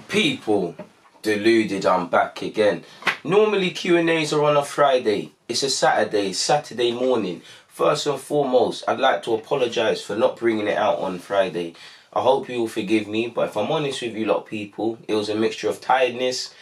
People, deluded, I'm back again. Normally Q&As are on a Friday. It's a Saturday morning. First and foremost, I'd like to apologise for not bringing it out on Friday. I hope you will forgive me, but if I'm honest with you lot people, it was a mixture of tiredness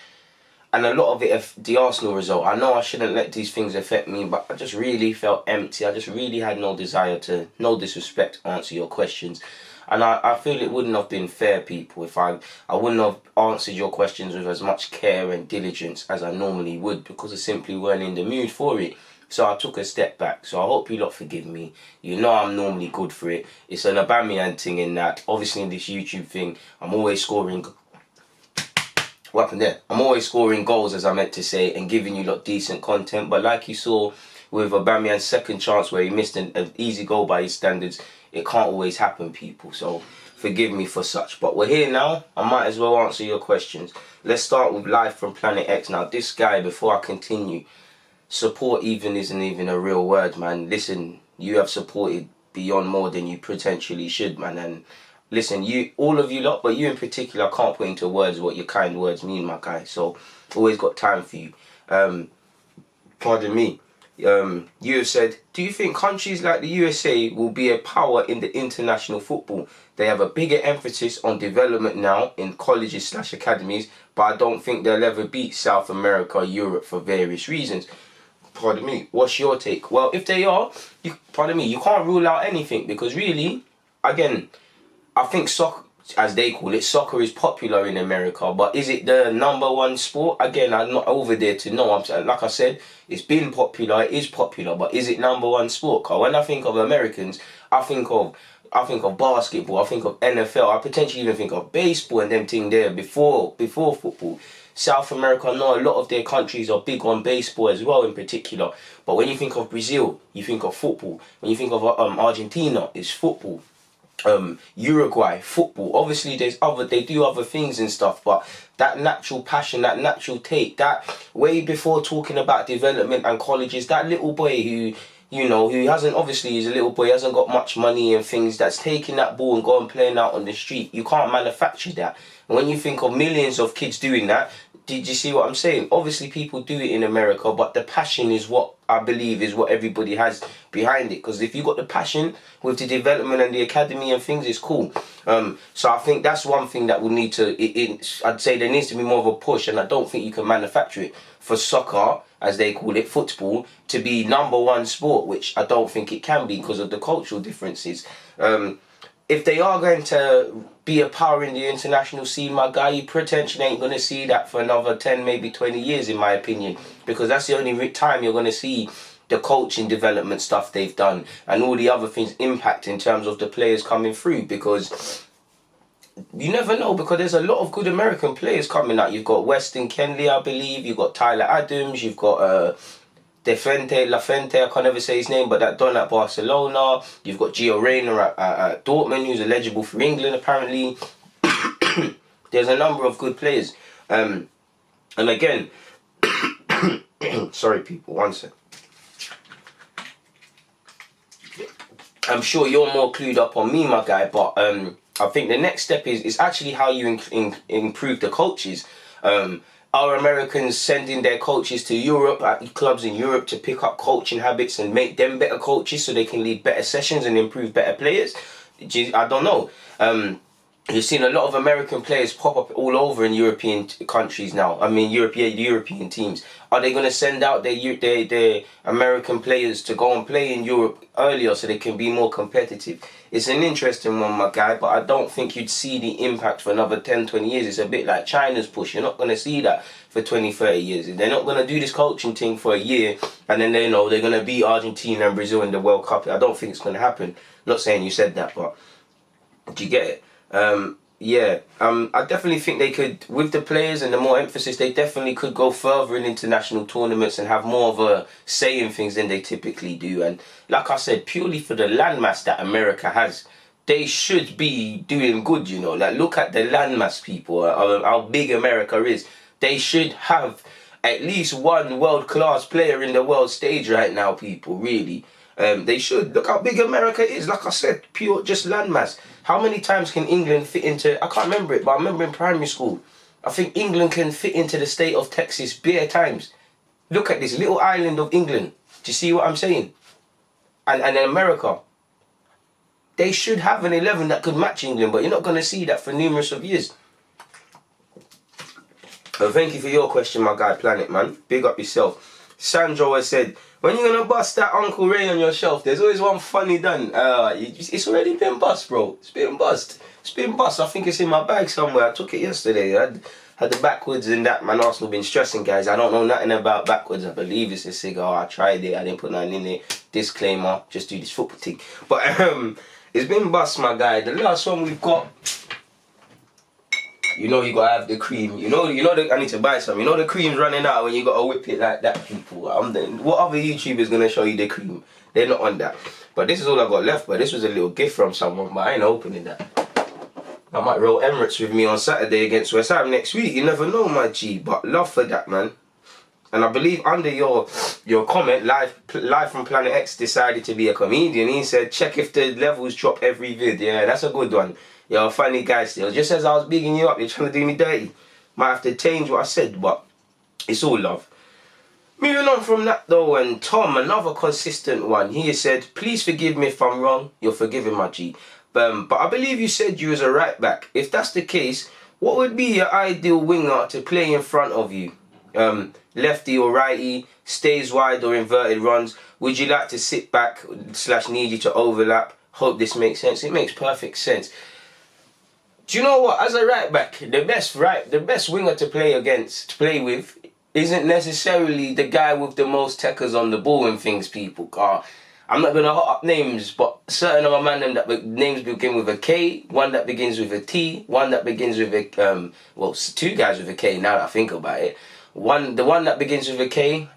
and a lot of it the Arsenal result. I know I shouldn't let these things affect me, but I just really felt empty. I just really had no desire to, no disrespect, answer your questions. And I feel it wouldn't have been fair, people, if I wouldn't have answered your questions with as much care and diligence as I normally would, because I simply weren't in the mood for it. So I took a step back. So I hope you lot forgive me. You know I'm normally good for it. It's an Aubameyang thing in that, obviously in this YouTube thing, I'm always scoring... What happened there? I'm always scoring goals, as I meant to say, and giving you lot decent content. But like you saw with Aubameyang's second chance where he missed an easy goal by his standards, it can't always happen, people. So forgive me for such. But we're here now. I might as well answer your questions. Let's start with live from Planet X. Now, this guy, before I continue, support isn't even a real word, man. Listen, you have supported beyond more than you potentially should, man. And listen, all of you lot, but you in particular, I can't put into words what your kind words mean, my guy. So always got time for you. Pardon me. You have said, do you think countries like the USA will be a power in the international football? They have a bigger emphasis on development now in colleges/academies, but I don't think they'll ever beat South America or Europe for various reasons. Pardon me, what's your take? Well, if they are, you can't rule out anything, because really, again, I think soccer, as they call it, soccer is popular in America, but is it the #1 sport? Again, I'm not over there to know. Like I said, it's been popular, it is popular, but is it #1 sport? Because when I think of Americans, I think of basketball, I think of NFL, I potentially even think of baseball and them thing there before football. South America, I know a lot of their countries are big on baseball as well in particular, but when you think of Brazil, you think of football. When you think of Argentina, it's football. Uruguay, football. Obviously they do other things and stuff, but that natural passion, that natural take, that way before talking about development and colleges, that little boy who, you know, who hasn't, obviously he's a little boy, hasn't got much money and things, that's taking that ball and going playing out on the street. You can't manufacture that. And when you think of millions of kids doing that, did you see what I'm saying? Obviously people do it in America, but the passion is what I believe is what everybody has behind it. Because if you got the passion with the development and the academy and things, it's cool. So I think that's one thing that will need to, I'd say there needs to be more of a push, and I don't think you can manufacture it for soccer, as they call it, football, to be #1 sport, which I don't think it can be because of the cultural differences. If they are going to be a power in the international scene, my guy, you potentially ain't going to see that for another 10, maybe 20 years, in my opinion. Because that's the only time you're going to see the coaching development stuff they've done and all the other things impact in terms of the players coming through. Because you never know, because there's a lot of good American players coming out. You've got Weston Kenley, I believe. You've got Tyler Adams. You've got... Lafente, I can't ever say his name, but that done at Barcelona. You've got Gio Reyna at Dortmund, who's eligible for England apparently. There's a number of good players. And again, sorry people, one sec. I'm sure you're more clued up on me, my guy, but I think the next step is actually how you improve the coaches. Are Americans sending their coaches to Europe, at clubs in Europe, to pick up coaching habits and make them better coaches so they can lead better sessions and improve better players? I don't know. You've seen a lot of American players pop up all over in European countries now. I mean, European teams. Are they going to send out their American players to go and play in Europe earlier so they can be more competitive? It's an interesting one, my guy, but I don't think you'd see the impact for another 10, 20 years. It's a bit like China's push. You're not going to see that for 20, 30 years. They're not going to do this coaching thing for a year and then they know they're going to beat Argentina and Brazil in the World Cup. I don't think it's going to happen. Not saying you said that, but do you get it? I definitely think they could, with the players and the more emphasis, they definitely could go further in international tournaments and have more of a say in things than they typically do. And like I said, purely for the landmass that America has, they should be doing good, you know. Like, look at the landmass, people, how big America is. They should have at least one world-class player in the world stage right now, people, really. They should. Look how big America is. Like I said, pure just landmass. How many times can England fit into... I can't remember it, but I remember in primary school, I think England can fit into the state of Texas bare times. Look at this little island of England. Do you see what I'm saying? And in America, they should have an 11 that could match England, but you're not going to see that for numerous of years. Well, thank you for your question, my guy, Planet, man. Big up yourself. Sandro has said, when you going to bust that Uncle Ray on your shelf, there's always one funny done. It's already been bust, bro. It's been bust. It's been bust. I think it's in my bag somewhere. I took it yesterday. I had the backwards and that. Man, Arsenal been stressing, guys. I don't know nothing about backwards. I believe it's a cigar. I tried it. I didn't put nothing in it. Disclaimer. Just do this football thing. But it's been bust, my guy. The last one we've got... You know you gotta have the cream. You know I need to buy some. You know the cream's running out when you gotta whip it like that, people. What other YouTuber's gonna show you the cream? They're not on that. But this is all I got left. But this was a little gift from someone, but I ain't opening that. I might roll Emirates with me on Saturday against West Ham next week. You never know, my G. But love for that, man. And I believe under your comment, live from Planet X decided to be a comedian. He said, check if the levels drop every vid. Yeah, that's a good one. You're a funny guy still. Just as I was bigging you up, you're trying to do me dirty. Might have to change what I said, but it's all love. Moving on from that though, and Tom, another consistent one. He said, please forgive me if I'm wrong. You're forgiven, my G. But I believe you said you was a right back. If that's the case, what would be your ideal winger to play in front of you? Lefty or righty, stays wide or inverted runs? Would you like to sit back / need you to overlap? Hope this makes sense. It makes perfect sense. Do you know what? As a right back, the best winger to play with, isn't necessarily the guy with the most techers on the ball and things. People, I'm not gonna hot up names, but certain of my man that names begin with a K, one that begins with a T, one that begins with a well, two guys with a K. Now that I think about it, the one that begins with a K.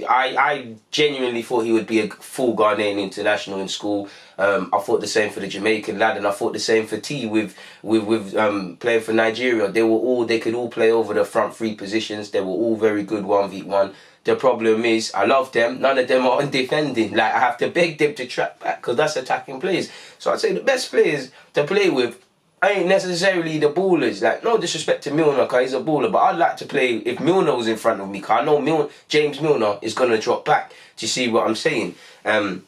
I genuinely thought he would be a full Ghanaian international in school. I thought the same for the Jamaican lad, and I thought the same for T with playing for Nigeria. They could all play over the front three positions. They were all very good 1v1. The problem is, I love them. None of them are on defending. Like, I have to beg them to track back because that's attacking players. So I'd say the best players to play with ain't necessarily the ballers. Like, no disrespect to Milner because he's a baller, but I'd like to play if Milner was in front of me because I know James Milner is gonna drop back. Do you see what I'm saying? And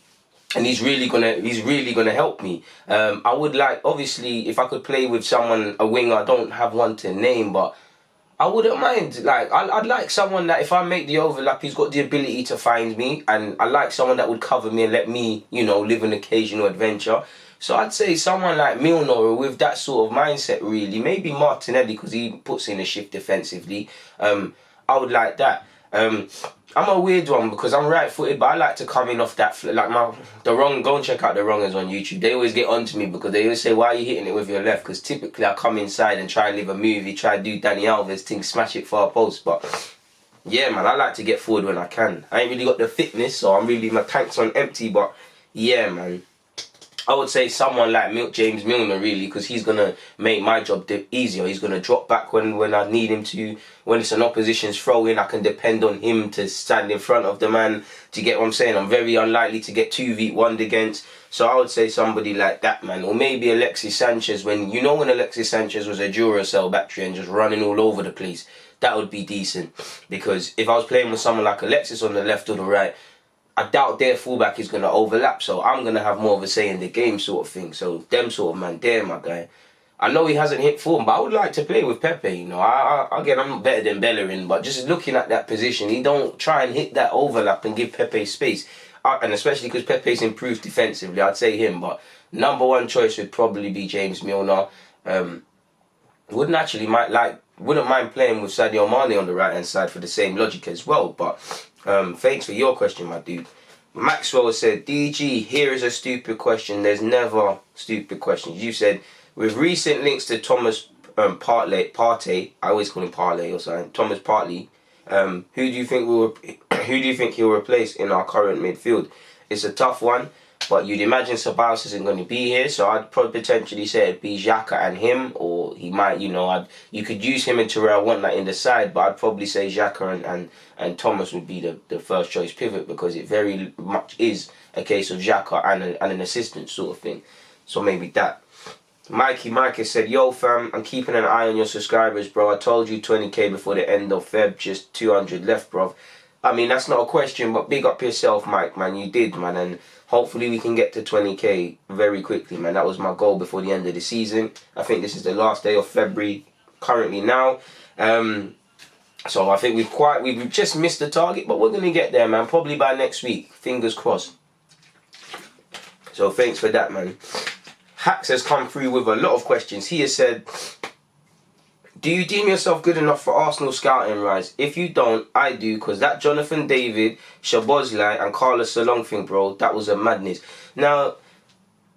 he's really gonna help me. I would like, obviously, if I could play with someone, a winger. I don't have one to name, but I wouldn't mind. Like, I'd like someone that if I make the overlap, he's got the ability to find me, and I like someone that would cover me and let me, live an occasional adventure. So I'd say someone like Milner or with that sort of mindset, really. Maybe Martinelli because he puts in a shift defensively. I would like that. I'm a weird one because I'm right-footed, but I like to come in off that, go and check out the wrongers on YouTube. They always get onto me because they always say, why are you hitting it with your left? Because typically I come inside and try and live a movie, try to do Danny Alves thing, smash it far post. But yeah, man, I like to get forward when I can. I ain't really got the fitness, so my tank's on empty, but yeah, man. I would say someone like James Milner, really, because he's going to make my job easier. He's going to drop back when I need him to. When it's an opposition's throw-in, I can depend on him to stand in front of the man. Do you get what I'm saying? I'm very unlikely to get 2v1'd against. So I would say somebody like that, man. Or maybe Alexis Sanchez. When Alexis Sanchez was a Duracell battery and just running all over the place, that would be decent. Because if I was playing with someone like Alexis on the left or the right, I doubt their fullback is going to overlap, so I'm going to have more of a say in the game sort of thing. So them sort of man, there, my guy. I know he hasn't hit form, but I would like to play with Pepe, Again, I'm not better than Bellerin, but just looking at that position, he don't try and hit that overlap and give Pepe space. And especially because Pepe's improved defensively, I'd say him. But number one choice would probably be James Milner. Wouldn't mind playing with Sadio Mane on the right-hand side for the same logic as well, but... thanks for your question, my dude. Maxwell said, DG, here is a stupid question. There's never stupid questions. You said, with recent links to Thomas Partey, I always call him Parley or something, Thomas Partey, who do you think he'll replace in our current midfield? It's a tough one, but you'd imagine Ceballos isn't going to be here, so I'd probably potentially say it'd be Xhaka and him, or he might, you could use him and Terrell, want that in the side, but I'd probably say Xhaka and Thomas would be the first choice pivot, because it very much is a case of Xhaka and an assistant sort of thing. So maybe that. Mikey said, yo fam, I'm keeping an eye on your subscribers, bro. I told you 20k before the end of Feb, just 200 left, bro. I mean, that's not a question, but big up yourself, Mike, man. You did, man, and hopefully we can get to 20k very quickly, man. That was my goal before the end of the season. I think this is the last day of February currently now. So I think we've just missed the target, but we're going to get there, man. Probably by next week. Fingers crossed. So thanks for that, man. Hax has come through with a lot of questions. He has said, do you deem yourself good enough for Arsenal scouting, Rise? If you don't, I do, because that Jonathan David, Szoboszlai and Carlos Salong thing, bro, that was a madness. Now,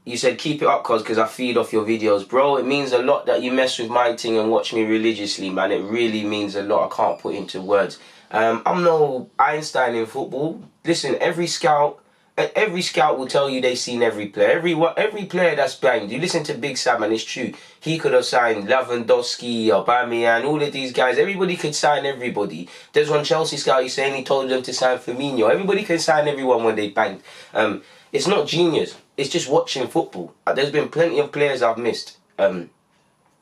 you said keep it up, cuz, because I feed off your videos. Bro, it means a lot that you mess with my thing and watch me religiously, man. It really means a lot. I can't put into words. I'm no Einstein in football. Listen, every scout will tell you they've seen every player. Every player that's banged. You listen to Big Sam and it's true. He could have signed Lewandowski, Aubameyang, all of these guys. Everybody could sign everybody. There's one Chelsea scout he's saying he told them to sign Firmino. Everybody can sign everyone when they banged. It's not genius. It's just watching football. There's been plenty of players I've missed. And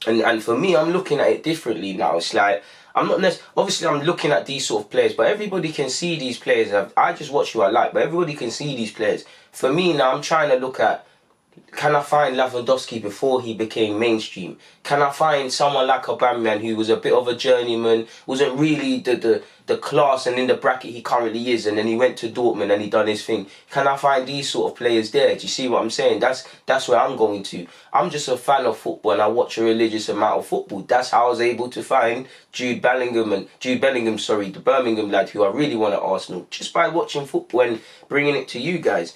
for me, I'm looking at it differently now. It's like, obviously I'm looking at these sort of players, but everybody can see these players. I just watch who I like, but everybody can see these players. For me now, I'm trying to look at, can I find Lewandowski before he became mainstream? Can I find someone like Aubameyang who was a bit of a journeyman, wasn't really the class and in the bracket he currently is, and then he went to Dortmund and he done his thing? Can I find these sort of players there? Do you see what I'm saying? That's where I'm going to. I'm just a fan of football and I watch a religious amount of football. That's how I was able to find Jude Bellingham, the Birmingham lad who I really want at Arsenal, just by watching football and bringing it to you guys.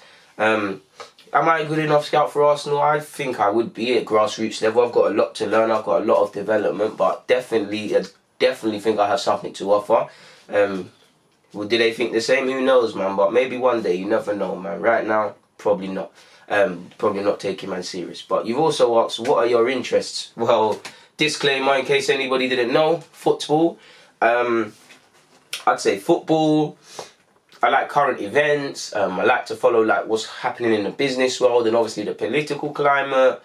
Am I a good enough scout for Arsenal? I think I would be at grassroots level. I've got a lot to learn. I've got a lot of development, but definitely think I have something to offer. Well, do they think the same? Who knows, man? But maybe one day. You never know, man. Right now, probably not. Probably not taking man serious. But you've also asked, what are your interests? Well, disclaimer in case anybody didn't know, football. I'd say football. I like current events. I like to follow like what's happening in the business world and obviously the political climate,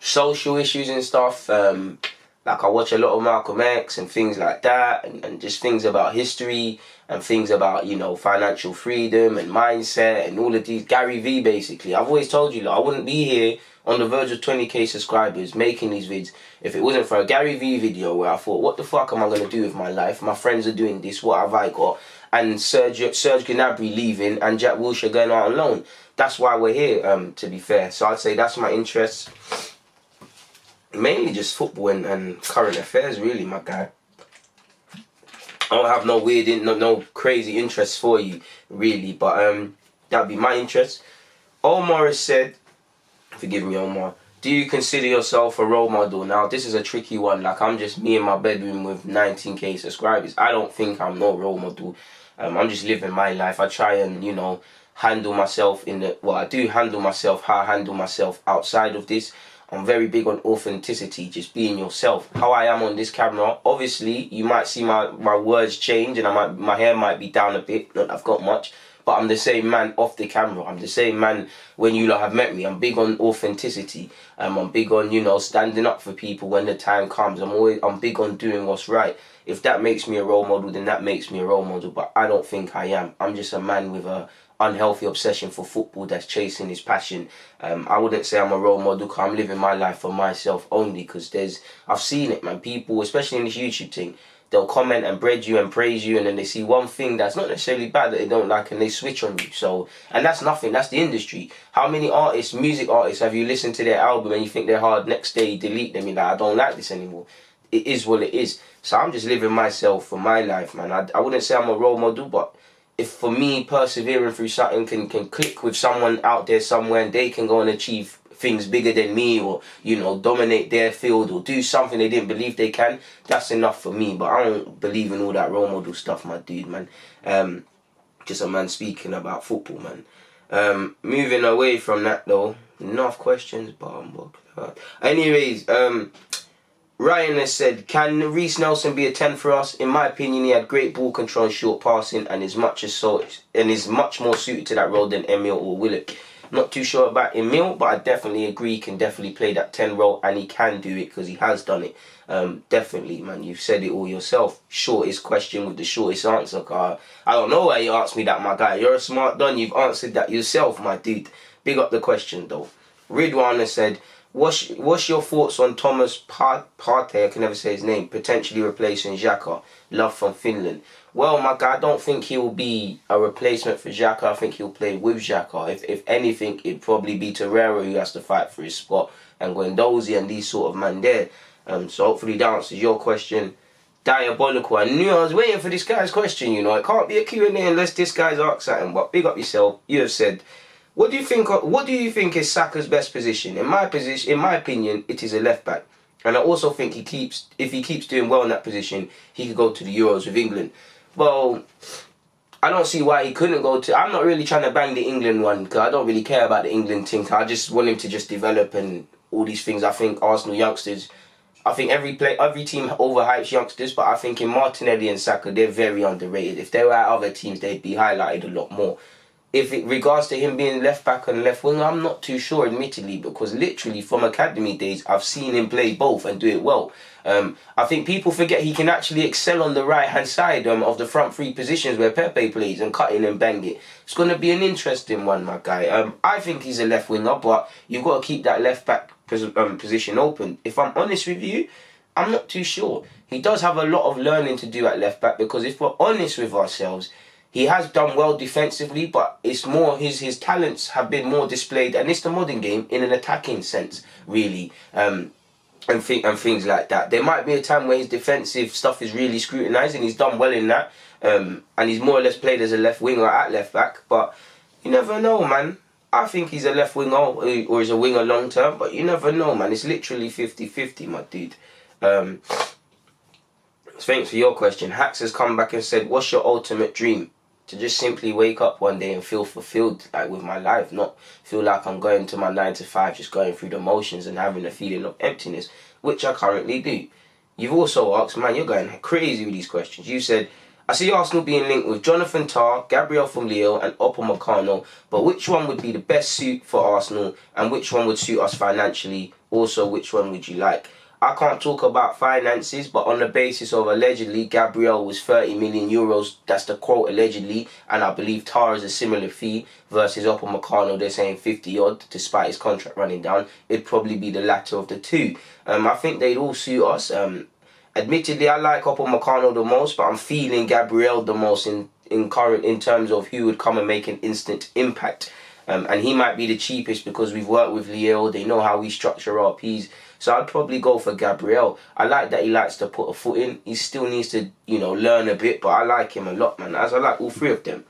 social issues and stuff. Like I watch a lot of Malcolm X and things like that, and just things about history and things about, you know, financial freedom and mindset and all of these. Gary V, basically. I've always told you, like, I wouldn't be here on the verge of 20k subscribers making these vids if it wasn't for a Gary V video where I thought, what the fuck am I going to do with my life? My friends are doing this, what have I got? And Serge Gnabry leaving and Jack Wilshere going out on loan. That's why we're here, to be fair. So I'd say that's my interest. Mainly just football and current affairs, really, my guy. I don't have no weird, no crazy interests for you, really. But that'd be my interest. Omar has said, forgive me, Omar, do you consider yourself a role model? Now, this is a tricky one. Like, I'm just me in my bedroom with 19k subscribers. I don't think I'm no role model. I'm just living my life. I try and, you know, handle myself I do handle myself how I handle myself outside of this. I'm very big on authenticity, just being yourself. How I am on this camera, obviously, you might see my words change and my hair might be down a bit. Not that I've got much. But I'm the same man off the camera. I'm the same man when you lot have met me. I'm big on authenticity. I'm big on, you know, standing up for people when the time comes. I'm big on doing what's right. If that makes me a role model, then that makes me a role model. But I don't think I am. I'm just a man with a unhealthy obsession for football that's chasing his passion. I wouldn't say I'm a role model because I'm living my life for myself only, because I've seen it, man. People, especially in this YouTube thing, they'll comment and bread you and praise you, and then they see one thing that's not necessarily bad that they don't like and they switch on you. So, and that's nothing, that's the industry. How many artists, music artists, have you listened to their album and you think they're hard, next day you delete them, you're like, I don't like this anymore. It is what it is. So I'm just living myself for my life, man. I wouldn't say I'm a role model, but if for me persevering through something can click with someone out there somewhere and they can go and achieve things bigger than me, or, you know, dominate their field or do something they didn't believe they can, that's enough for me. But I don't believe in all that role model stuff, my dude, man. Just a man speaking about football, man. Moving away from that though, enough questions, but anyways, Ryan has said, can Reece Nelson be a 10 for us? In my opinion, he had great ball control and short passing and is much more suited to that role than Emile or Willock. Not too sure about Emil, but I definitely agree he can definitely play that 10 role, and he can do it because he has done it. Definitely, man. You've said it all yourself. Shortest question with the shortest answer, car. I don't know why you asked me that, my guy. You're a smart don. You've answered that yourself, my dude. Big up the question, though. Ridwan has said, what's your thoughts on Thomas Partey, I can never say his name, potentially replacing Xhaka? Love from Finland. Well, my guy, I don't think he will be a replacement for Xhaka. I think he'll play with Xhaka. If anything, it'd probably be Torreira who has to fight for his spot, and Guendouzi and these sort of man there. So hopefully that answers your question. Diabolical. I knew I was waiting for this guy's question, you know. It can't be a Q&A unless this guy's asked something. But big up yourself. You have said, what do you think is Saka's best position? In my opinion, it is a left back. And I also think if he keeps doing well in that position, he could go to the Euros with England. Well, I don't see why he couldn't go to... I'm not really trying to bang the England one because I don't really care about the England thing. I just want him to just develop and all these things. I think Arsenal youngsters... I think every team overhypes youngsters, but I think in Martinelli and Saka, they're very underrated. If they were at other teams, they'd be highlighted a lot more. If it regards to him being left back and left wing, I'm not too sure, admittedly, because literally from academy days, I've seen him play both and do it well. I think people forget he can actually excel on the right-hand side of the front three positions where Pepe plays and cut in and bang it. It's going to be an interesting one, my guy. I think he's a left winger, but you've got to keep that left back position open. If I'm honest with you, I'm not too sure. He does have a lot of learning to do at left back, because if we're honest with ourselves, he has done well defensively, but it's more his talents have been more displayed, and it's the modern game in an attacking sense, really, and things like that. There might be a time where his defensive stuff is really scrutinised, and he's done well in that, and he's more or less played as a left winger at left back. But you never know, man. I think he's a left winger or is a winger long term, but you never know, man. It's literally 50-50, my dude. Thanks for your question. Hax has come back and said, what's your ultimate dream? To just simply wake up one day and feel fulfilled, like, with my life, not feel like I'm going to my 9 to 5, just going through the motions and having a feeling of emptiness, which I currently do. You've also asked, man, you're going crazy with these questions. You said, I see Arsenal being linked with Jonathan Tah, Gabriel from Lille and Upamecano, but which one would be the best suit for Arsenal and which one would suit us financially? Also, which one would you like? I can't talk about finances, but on the basis of allegedly Gabriel was 30 million euros, that's the quote, allegedly, and I believe Tah is a similar fee versus Upamecano, they're saying 50 odd despite his contract running down. It'd probably be the latter of the two. I think they'd all suit us. Admittedly, I like Upamecano the most, but I'm feeling Gabriel the most in terms of who would come and make an instant impact. And he might be the cheapest because we've worked with Lille, they know how we structure RPs. So I'd probably go for Gabriel. I like that he likes to put a foot in. He still needs to, learn a bit, but I like him a lot, man. As I like all three of them.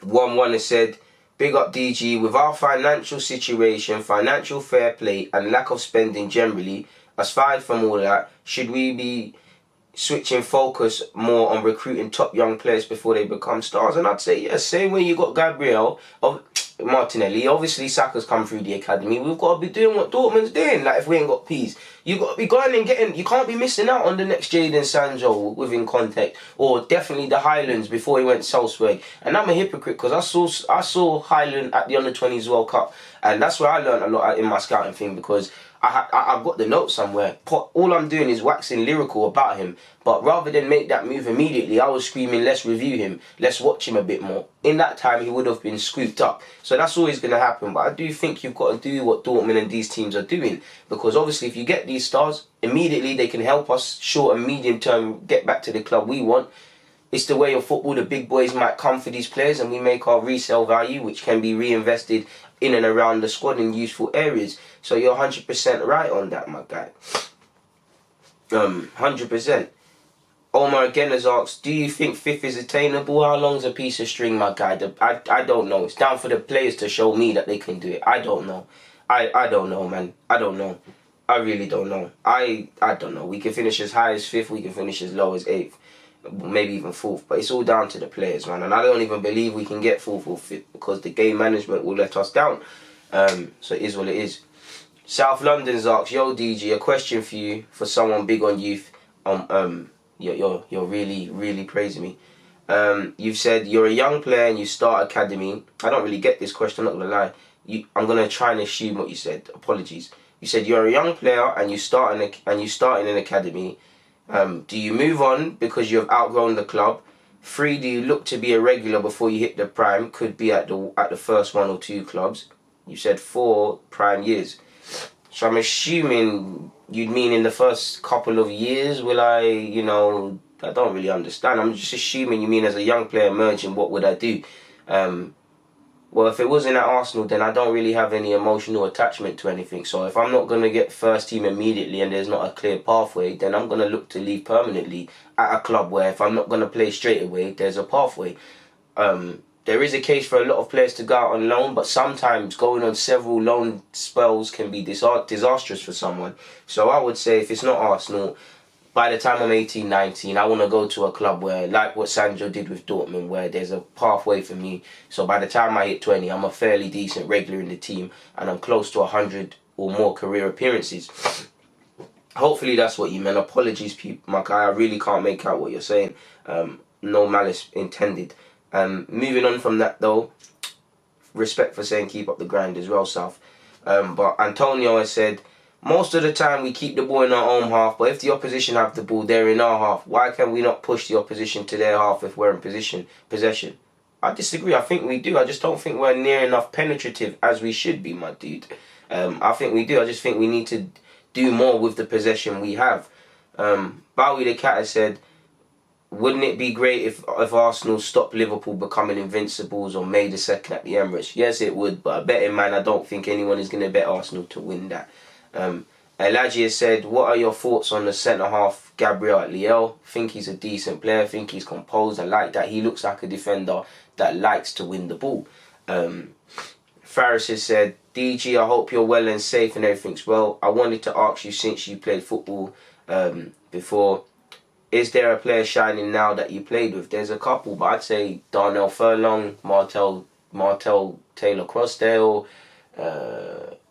1-1 has said, big up DG, with our financial situation, financial fair play and lack of spending generally, aside from all that, should we be switching focus more on recruiting top young players before they become stars? And I'd say, yes, same way you got Gabriel, Martinelli, obviously Saka's come through the academy. We've got to be doing what Dortmund's doing. Like, if we ain't got peas, you got to be going and getting. You can't be missing out on the next Jadon Sancho within contact, or definitely the Highlands before he went Salzburg. And I'm a hypocrite because I saw Highland at the Under-20s World Cup, and that's where I learned a lot in my scouting thing, because I've got the note somewhere. All I'm doing is waxing lyrical about him. But rather than make that move immediately, I was screaming, let's review him. Let's watch him a bit more. In that time, he would have been scooped up. So that's always going to happen. But I do think you've got to do what Dortmund and these teams are doing. Because obviously, if you get these stars, immediately they can help us short and medium term get back to the club we want. It's the way of football. The big boys might come for these players and we make our resale value, which can be reinvested in and around the squad in useful areas. So you're 100% right on that, my guy. 100%. Omar again has asked, do you think fifth is attainable? How long's a piece of string, my guy? I don't know. It's down for the players to show me that they can do it. I don't know. I don't know, man. I don't know. I really don't know. I don't know. We can finish as high as fifth. We can finish as low as eighth. Maybe even fourth. But it's all down to the players, man. And I don't even believe we can get fourth or fifth because the game management will let us down. So it is what it is. South London's asked, yo DG, a question for you, for someone big on youth. You're really praising me. You've said you're a young player and you start academy. I don't really get this question, I'm not gonna lie. I'm gonna try and assume what you said. Apologies. You said you're a young player and you start in an academy. Do you move on because you have outgrown the club? 3, do you look to be a regular before you hit the prime? Could be at the first 1 or 2 clubs. You said 4 prime years. So I'm assuming you'd mean in the first couple of years. Will I, I don't really understand. I'm just assuming you mean as a young player emerging, what would I do? Well, if it wasn't at Arsenal, then I don't really have any emotional attachment to anything. So if I'm not going to get first team immediately and there's not a clear pathway, then I'm going to look to leave permanently at a club where if I'm not going to play straight away, there's a pathway. There is a case for a lot of players to go out on loan, but sometimes going on several loan spells can be disastrous for someone. So I would say if it's not Arsenal, by the time I'm 18, 19, I want to go to a club where, like what SANCHO did with Dortmund, where there's a pathway for me. So by the time I hit 20, I'm a fairly decent regular in the team and I'm close to 100 or more career appearances. Hopefully that's what you meant. Apologies, people. My guy, I really can't make out what you're saying. No malice intended. Moving on from that, though, respect for saying keep up the grind as well, South. But Antonio has said, most of the time we keep the ball in our own half, but if the opposition have the ball, they're in our half. Why can we not push the opposition to their half if we're in possession? I disagree. I think we do. I just don't think we're near enough penetrative as we should be, my dude. I think we do. I just think we need to do more with the possession we have. Bowie the Cat has said, wouldn't it be great if Arsenal stopped Liverpool becoming invincibles or made a second at the Emirates? Yes, it would, but I bet man, I don't think anyone is going to bet Arsenal to win that. Elijah said, what are your thoughts on the centre-half Gabriel at Lille? Think he's a decent player, think he's composed, I like that. He looks like a defender that likes to win the ball. Faris has said, DG, I hope you're well and safe and everything's well. I wanted to ask you, since you played football before, is there a player shining now that you played with? There's a couple, but I'd say Darnell Furlong, Martel Taylor-Crossdale.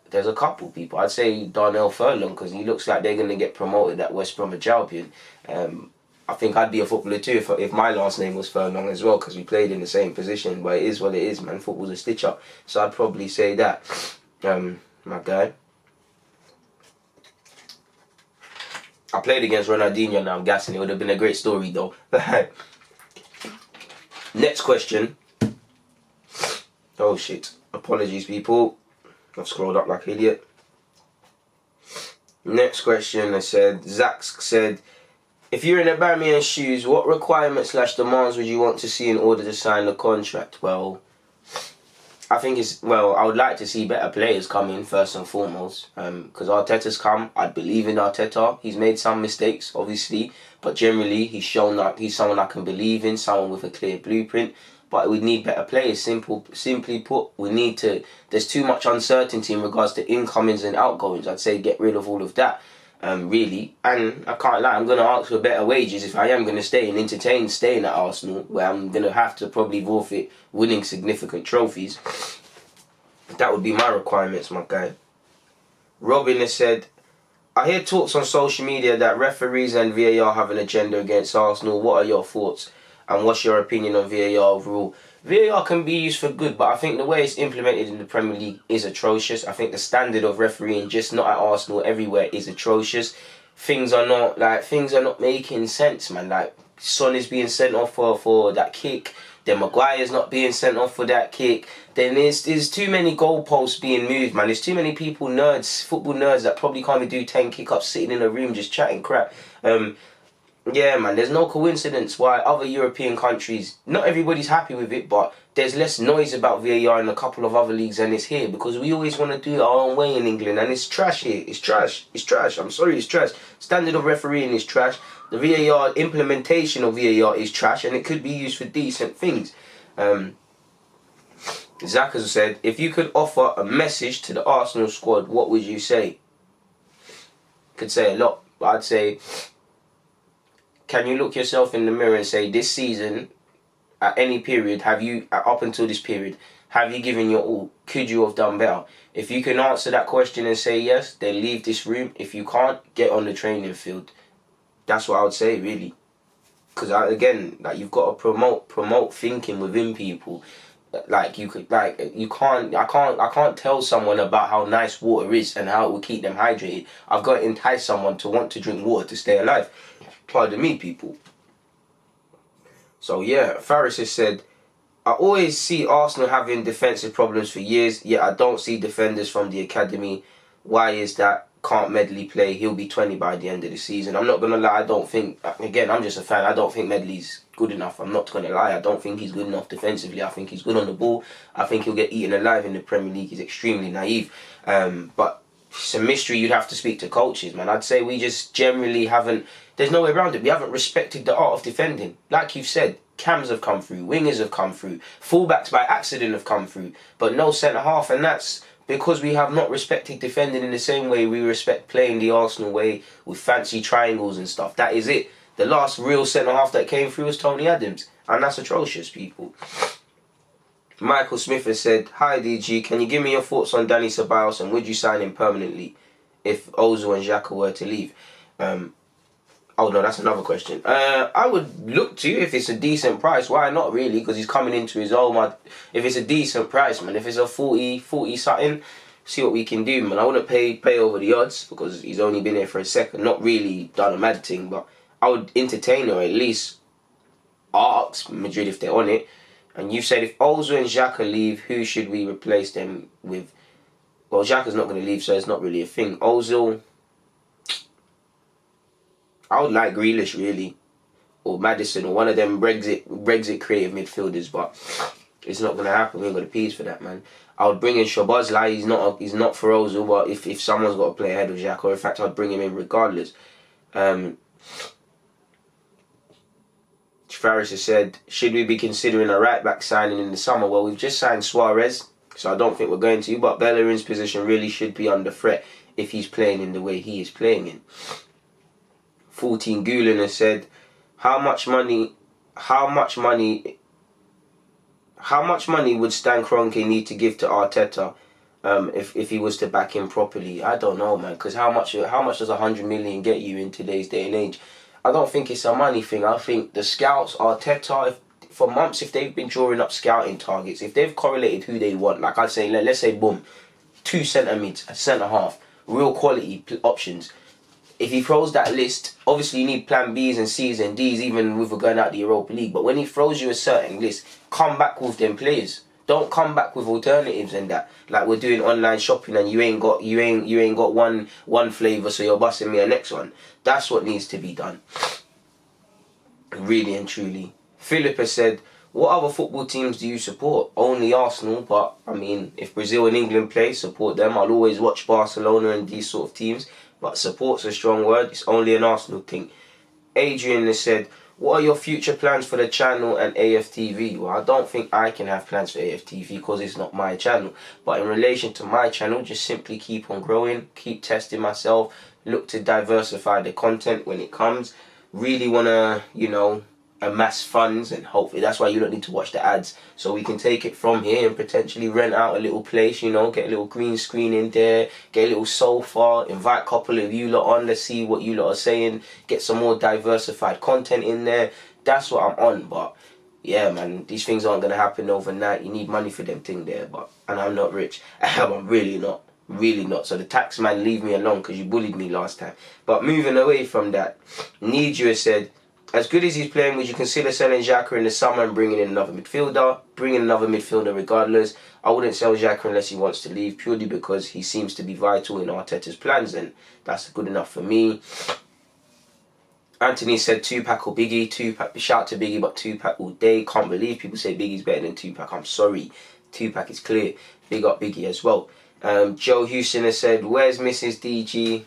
There's a couple people. I'd say Darnell Furlong because he looks like they're going to get promoted at West Bromwich Albion. I think I'd be a footballer too if my last name was Furlong as well because we played in the same position. But it is what it is, man. Football's a stitch-up. So I'd probably say that. My guy. I played against Ronaldinho now, I'm guessing. It would have been a great story though. Next question. Oh shit. Apologies, people. I've scrolled up like an idiot. Next question, Zach said, if you're in Aubameyang's shoes, what requirements / demands would you want to see in order to sign the contract? Well, I would like to see better players come in first and foremost. Because Arteta's come, I believe in Arteta. He's made some mistakes, obviously, but generally he's shown that he's someone I can believe in, someone with a clear blueprint. But we need better players. Simply put, there's too much uncertainty in regards to incomings and outgoings. I'd say get rid of all of that, really. And I can't lie, I'm going to ask for better wages if I am going to stay and entertain staying at Arsenal, where I'm going to have to probably forfeit winning significant trophies. That would be my requirements, my guy. Robin has said, I hear talks on social media that referees and VAR have an agenda against Arsenal. What are your thoughts? And what's your opinion on VAR overall? VAR can be used for good, but I think the way it's implemented in the Premier League is atrocious. I think the standard of refereeing, just not at Arsenal, everywhere, is atrocious. Things are not making sense, man. Like, Son is being sent off for that kick. Then Maguire's not being sent off for that kick. Then there's too many goalposts being moved, man. There's too many people, football nerds, that probably can't even do 10 kick-ups sitting in a room just chatting crap. Yeah, man, there's no coincidence why other European countries, not everybody's happy with it, but there's less noise about VAR in a couple of other leagues than it's here, because we always want to do it our own way in England, and it's trash here. It's trash. It's trash. I'm sorry, it's trash. Standard of refereeing is trash. The VAR, implementation of VAR is trash, and it could be used for decent things. Zach has said, if you could offer a message to the Arsenal squad, what would you say? Could say a lot, but I'd say, can you look yourself in the mirror and say, this season, at any period, up until this period, have you given your all? Could you have done better? If you can answer that question and say yes, then leave this room. If you can't, get on the training field. That's what I would say, really. because again, like, you've got to promote thinking within people. Like, you can't, I can't tell someone about how nice water is and how it will keep them hydrated. I've got to entice someone to want to drink water to stay alive. Pardon me, people. So yeah, Faris has said, I always see Arsenal having defensive problems for years, yet I don't see defenders from the academy. Why is that? Can't Medley play? He'll be 20 by the end of the season. I'm not going to lie, I don't think, again, I'm just a fan, I don't think Medley's good enough. I'm not going to lie, I don't think he's good enough defensively. I think he's good on the ball. I think he'll get eaten alive in the Premier League. He's extremely naive. But it's a mystery. You'd have to speak to coaches, man. I'd say we just generally haven't, there's no way around it. We haven't respected the art of defending. Like you've said, cams have come through, wingers have come through, fullbacks by accident have come through, but no centre-half, and that's because we have not respected defending in the same way we respect playing the Arsenal way with fancy triangles and stuff. That is it. The last real centre-half that came through was Tony Adams, and that's atrocious, people. Michael Smith has said, hi DG, can you give me your thoughts on Danny Ceballos and would you sign him permanently if Ozil and Xhaka were to leave? Oh no, that's another question. I would look to, if it's a decent price, why not really? Because he's coming into his own. If it's a decent price, man, if it's a 40 something, see what we can do, man. I wouldn't pay over the odds because he's only been here for a second. Not really done a mad thing, but I would entertain or at least ask Madrid if they're on it. And you've said if Ozil and Xhaka leave, who should we replace them with? Well, Xhaka's not going to leave, so it's not really a thing. Ozil, I would like Grealish, really, or Maddison, or one of them Brexit creative midfielders, but it's not going to happen. We ain't got the peas for that, man. I would bring in Szoboszlai. He's not for Ozil, but if someone's got to play ahead of Xhaka, or in fact, I'd bring him in regardless. Faris has said, should we be considering a right-back signing in the summer? Well, we've just signed Suarez, so I don't think we're going to, but Bellerin's position really should be under threat if he's playing in the way he is playing in. 14 Gooner has said, how much money would Stan Kroenke need to give to Arteta if he was to back him properly? I don't know, man, because how much does 100 million get you in today's day and age? I don't think it's a money thing. I think the scouts, Arteta, for months, if they've been drawing up scouting targets, if they've correlated who they want, like I'd say, let's say, boom, 2 centre mids, a centre half, real quality options. If he throws that list, obviously you need plan Bs and Cs and Ds even with going out the Europa League. But when he throws you a certain list, come back with them players. Don't come back with alternatives and that. Like we're doing online shopping and you ain't got one flavour, so you're busting me a next one. That's what needs to be done. Really and truly. Philip has said, what other football teams do you support? Only Arsenal, but I mean, if Brazil and England play, support them. I'll always watch Barcelona and these sort of teams. But support's a strong word. It's only an Arsenal thing. Adrian has said, what are your future plans for the channel and AFTV? Well, I don't think I can have plans for AFTV because it's not my channel. But in relation to my channel, just simply keep on growing, keep testing myself, look to diversify the content when it comes. Really want to, amass funds, and hopefully that's why you don't need to watch the ads, so we can take it from here and potentially rent out a little place, get a little green screen in there, get a little sofa, invite a couple of you lot on, let's see what you lot are saying, get some more diversified content in there. That's what I'm on. But yeah, man, these things aren't going to happen overnight. You need money for them thing there, and I'm not rich. I'm really not. So the tax man, leave me alone because you bullied me last time. But moving away from that, Niju has said, as good as he's playing, would you consider selling Xhaka in the summer and bringing in another midfielder? Bring in another midfielder regardless. I wouldn't sell Xhaka unless he wants to leave, purely because he seems to be vital in Arteta's plans, and that's good enough for me. Anthony said Tupac or Biggie. Tupac, shout to Biggie, but Tupac all day. Can't believe people say Biggie's better than Tupac. I'm sorry. Tupac is clear. Big up Biggie as well. Joe Houston has said, where's Mrs. DG?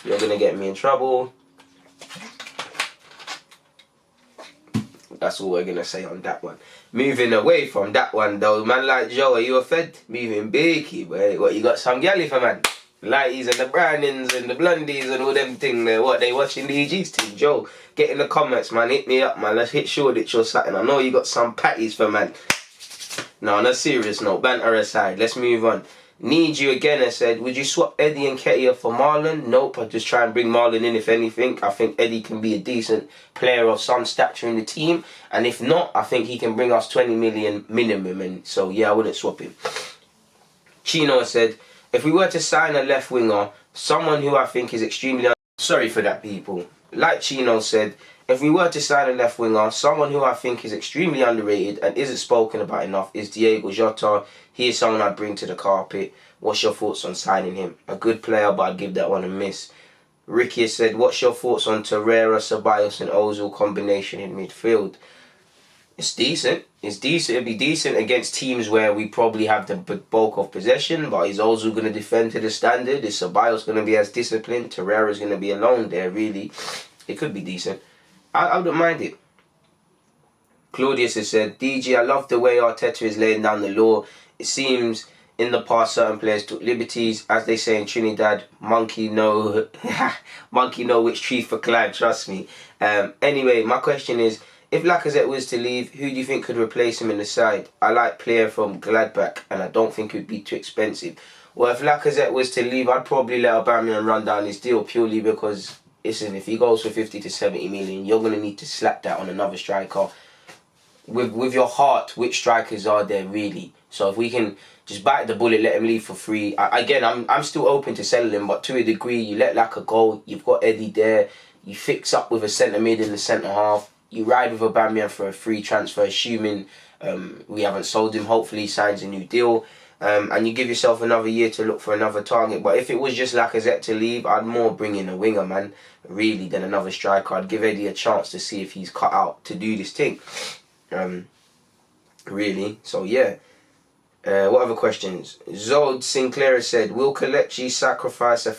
You're going to get me in trouble. That's all we're going to say on that one. Moving away from that one though, man like Joe, are you a fed? Moving big, boy. What, you got some galley for, man? Lighties and the Brownings and the Blondies and all them thing there. What, they watching the EG's team? Joe, get in the comments, man. Hit me up, man. Let's hit Shoreditch or something. I know you got some patties for, man. No, on a serious note, banter aside, let's move on. Need You Again has said, would you swap Eddie and Ketia for Marlon? Nope, I'd just try and bring Marlon in if anything. I think Eddie can be a decent player of some stature in the team. And if not, I think he can bring us 20 million minimum. And so, yeah, I wouldn't swap him. Chino has said, if we were to sign a left winger, someone who I think is extremely... Sorry for that, people. Like Chino said, if we were to sign a left winger, someone who I think is extremely underrated and isn't spoken about enough is Diego Jota. He is someone I'd bring to the carpet. What's your thoughts on signing him? A good player, but I'd give that one a miss. Ricky has said, what's your thoughts on Torreira, Ceballos and Ozil combination in midfield? It's decent. It's decent. It'd be decent against teams where we probably have the bulk of possession, but is Ozil going to defend to the standard? Is Ceballos going to be as disciplined? Torreira's going to be alone there, really. It could be decent. I wouldn't mind it. Claudius has said, DG, I love the way Arteta is laying down the law. It seems in the past certain players took liberties. As they say in Trinidad, monkey know which tree for climb, trust me. Anyway, my question is, if Lacazette was to leave, who do you think could replace him in the side? I like player from Gladbach and I don't think it would be too expensive. Well, if Lacazette was to leave, I'd probably let Aubameyang run down his deal purely because... Listen, if he goes for 50 to 70 million, you're going to need to slap that on another striker. With your heart, which strikers are there really? So if we can just bite the bullet, let him leave for free. Again, I'm still open to selling him, but to a degree, you let Laka go. You've got Eddie there. You fix up with a centre mid in the centre half. You ride with Aubameyang for a free transfer, assuming we haven't sold him. Hopefully he signs a new deal. And you give yourself another year to look for another target. But if it was just Lacazette to leave, I'd more bring in a winger, man, really, than another striker. I'd give Eddie a chance to see if he's cut out to do this thing. Really. So, yeah. What other questions? Zod Sinclair said, will Kelechi sacrifice a...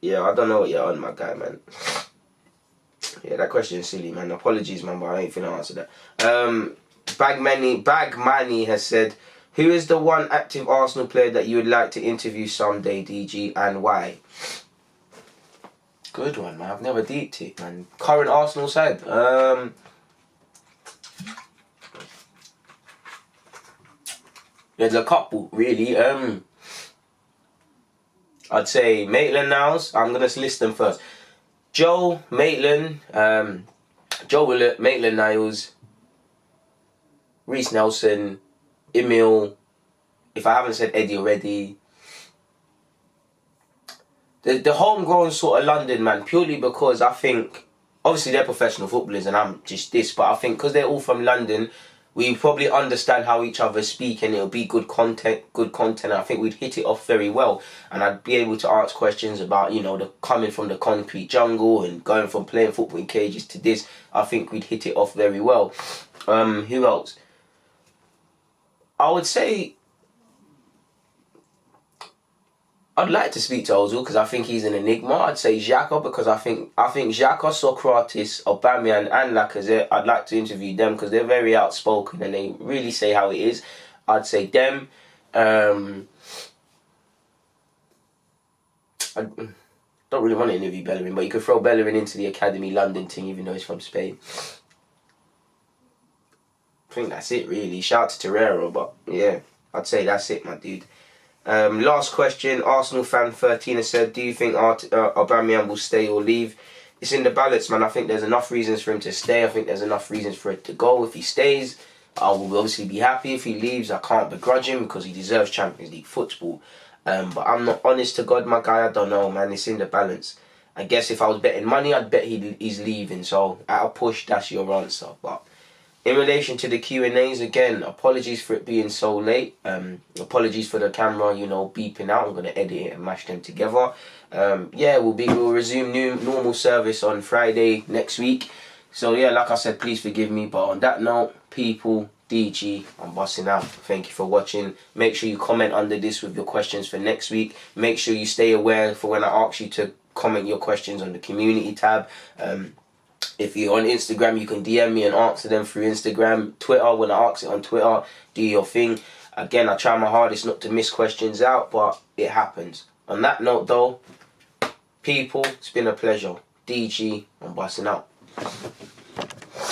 Yeah, I don't know what you're on, my guy, man. Yeah, that question is silly, man. Apologies, man, but I ain't finna answer that. Bag Manny has said, who is the one active Arsenal player that you would like to interview someday, DG, and why? Good one, man. I've never deeped it, man. Current Arsenal side. There's a couple, really. I'd say Maitland-Niles. I'm going to list them first. Joe, Maitland, Joe Willett, Maitland-Niles, Reece Nelson, Emil. If I haven't said Eddie already. The homegrown sort of London, man, purely because I think, obviously they're professional footballers and I'm just this, but I think because they're all from London, we probably understand how each other speak and it'll be good content. I think we'd hit it off very well. And I'd be able to ask questions about, you know, the coming from the concrete jungle and going from playing football in cages to this. I think we'd hit it off very well. Who else? I would say I'd like to speak to Ozil because I think he's an enigma. I'd say Xhaka because I think Xhaka, Socrates, Aubameyang and Lacazette, I'd like to interview them because they're very outspoken and they really say how it is. I'd say them. I don't really want to interview Bellerin, but you could throw Bellerin into the Academy London thing even though he's from Spain. I think that's it really. Shout out to Torreira, but yeah, I'd say that's it, my dude. Last question, Arsenal fan 13 has said, do you think Aubameyang will stay or leave? It's in the balance, man. I think there's enough reasons for him to stay. I think there's enough reasons for it to go. If he stays, I will obviously be happy. If he leaves, I can't begrudge him because he deserves Champions League football. But I'm not honest to God, my guy. I don't know, man. It's in the balance. I guess if I was betting money, I'd bet he's leaving. So at a push, that's your answer. But in relation to the Q&As, again, apologies for it being so late. Apologies for the camera, you know, beeping out. I'm going to edit it and mash them together. Yeah, we'll resume normal service on Friday next week. So, yeah, like I said, please forgive me. But on that note, people, DG, I'm busting out. Thank you for watching. Make sure you comment under this with your questions for next week. Make sure you stay aware for when I ask you to comment your questions on the community tab. If you're on Instagram, you can DM me and answer them through Instagram. Twitter, when I ask it on Twitter, do your thing. Again, I try my hardest not to miss questions out, but it happens. On that note, though, people, it's been a pleasure. DG, I'm busting out.